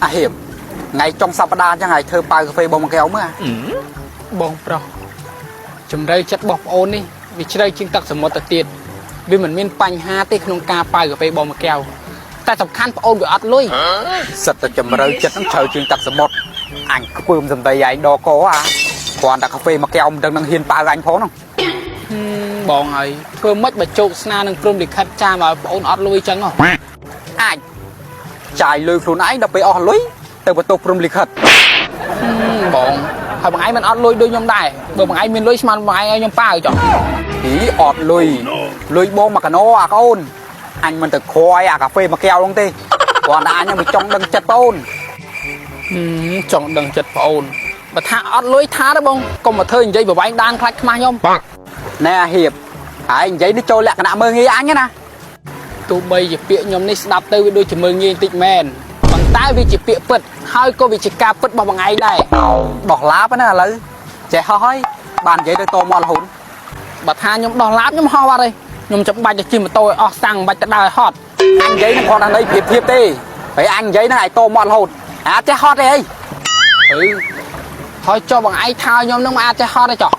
hiểm ngày trong Sapada cho ngày thơ bài cà phê bông kéo mới bông pro chấm đây chất bọc ôn đi vì đây chính tắc sớm một tật tiền vì mình miên panh ha tê không ca bài cà phê bông kéoแต่สำคัญôn bị ắt lui sật từ chấm rơi chất nó chờ chuyên tắc sớm một anh quên dùm tay anh đó có à còn đặt cà phê mà kéo đang hiền ba anh phố không បងហើយធ្វើមិនបើជោគស្នានឹងព្រមលិខិតចាមកបងអត់លុយចឹងហ៎អាចចាយលុយខ្លួនឯងដល់ពេលអស់លុយទៅបន្ទប់ព្រមលិខិតបងហើយបងឯងមិនអត់លុយដូចខ្ញុំដែរបើបងឯងមានលុយស្មានបងឯងឲ្យខ្ញុំប៉ាវចុះអីអត់លុយលុយបងមកកណោអាកូនអញមិនទៅខ្វាយអាកាហ្វេមកកែវហ្នឹងទេគាត់ថាអញមិនចង់ដឹងចិត្តបងចង់ដឹងចិត្តបងអូនបើថាអត់លុយថាទៅបងកុំមកធ្វើនិយាយប្រវែងដានខ្លាច់ខ្មាស់ខ្ញុំណែហៀបហើយនិយាយនេះចូលលក្ខណៈមើងងាយអញណាទោះបីជាពាក្យខ្ញុំនេះស្ដាប់ទៅវាដូចជាមើងងាយបន្តិចមែនប៉ុន្តែវាជាពាក្យពិតហើយក៏វាជាការពិតរបស់បងឯងដែរដោះឡាបណាឥឡូវចេះហោះហើយបាននិយាយទៅតមករហូតបើថាខ្ញុំដោះឡាបខ្ញុំហោះបាត់ហើយខ្ញុំចាំបាច់ទៅជិះម៉ូតូឲ្យអស់សាំងមិនបាច់ទៅដើរហត់អញនិយាយនឹងគាត់ដល់នេះប្រៀបធៀបទេហើយអញនិយាយនឹងឲ្យតមករហូតអាចចេះហត់ទេអីហើយចុះបងឯងថាខ្ញុំនឹងអាចចេះហត់ទេចុះ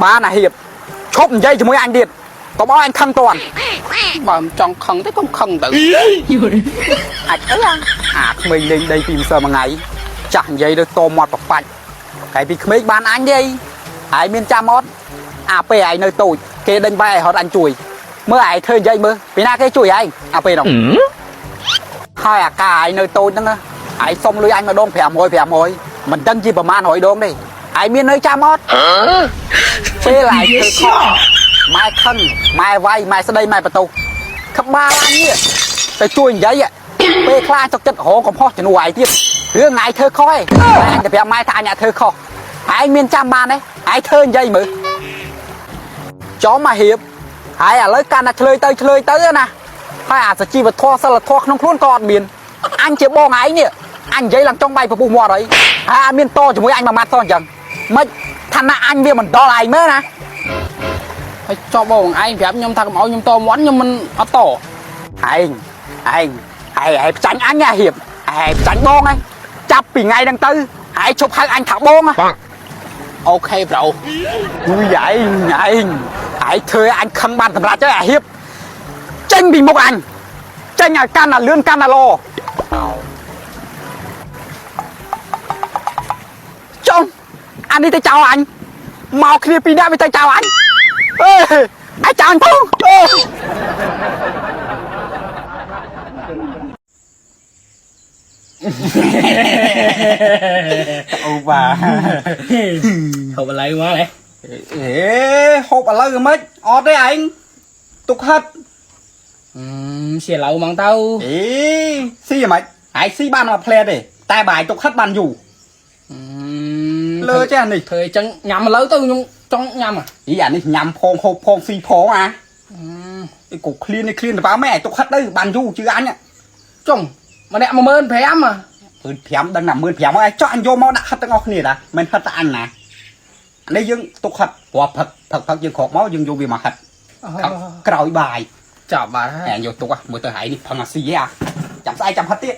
បានអាហៀបឈប់និយាយជាមួយអញទៀតកុំឲ្យអញខឹងតាន់បើមិនចង់ខឹងទេកុំខឹងទៅអាចអីអាក្មេងលេងដីពីម្សិលមួយថ្ងៃចាស់និយាយទៅតមាត់ប្របាច់ហើយពីក្មេងបានអញទេហើយមានចាំអត់អាពេលឯងនៅតូចគេដេញបាយឲ្យរត់អញជួយមើលឯងធ្វើនិយាយមើលពីណាគេជួយឯងអាពេលនោះហើយអាកាឯងនៅតូចហ្នឹងឯងសុំលុយអញម្ដង500មិនដឹងជាប្រមាណ100ដងទេឯងមាននៅចាំអត់ពេលឯងធ្វើខុសម៉ែខឹងម៉ែវាយម៉ែស្ដីម៉ែបន្ទោសក្បាលអញនេះទៅជួយនិយាយពេលខ្លាចទុកចិត្តរងកំហុសជំនួសឯងទៀតរឿងឯងធ្វើខុសឯងអញទៅប្រាប់ម៉ែថាអញធ្វើខុសឯងមានចាំបានទេឯងធ្វើនិយាយមើលចំមកហៀបហើយឥឡូវកាន់តែឆ្លើយទៅណាហើយអាសជីវធម៌សិលធម៌ក្នុងខ្លួនក៏អត់មានអញជាបងឯងនេះអញនិយាយឡើងចង់បាយពពុះមាត់អីហើយអត់មានតជាមួយអញមួយម៉ាត់តអញ្ចឹងមិនឋានៈអញវាមិនដល់ឯងមើលណាហើយចុះបងឯងប្រាប់ខ្ញុំថាកុំឲ្យខ្ញុំតមាត់ខ្ញុំមិនអត់តឯងផ្ចាញ់អញហៀបឯងផ្ចាញ់បងឯងចាប់ពីថ្ងៃហ្នឹងទៅឯងឈប់ហៅអញថាបងអូខេប្រូយឯងធ្វើអញខឹងបានសម្រាប់ទៅអាហៀបចេញពីមុខអញចេញឲ្យកាន់តែលឿនកាន់តែលោចុងអានេះទៅចោលអញមកគ្នាពីរនាក់វាទៅចោលអញឯងចោលអញផងអូបាហូបឥឡូវមកហ៎ហូបឥឡូវមិនអត់ទេឯងទុកហិតស៊ីឥឡូវហ្មងទៅស៊ីហ្មងឯងស៊ីបានមកផ្លែទេតែបាយទុកហិតបានយូរលើចេះនេះធ្វើអញ្ចឹងញ៉ាំឥឡូវទៅខ្ញុំចង់ញ៉ាំអានេះញ៉ាំផងហូបផងស៊ីផងអាគូឃ្លៀននេះឃ្លៀនទៅបើម៉ែទុកហិតទៅបានយូរជឿអញចុងម្នាក់15000ដឹងណា15000ឯងចោះអញយកមកដាក់ហិតទាំងអស់គ្នាតាមិនហិតតែអញណានេះយើងទុកហិតព្រោះផឹកយើងក្រោកមកយើងយកវាមកហិតក្រោយបាយចាប់បាទហើយយកទុកមើលទៅហើយនេះផឹងអាស៊ីហ៎ចាំស្អែកចាំហិតទៀត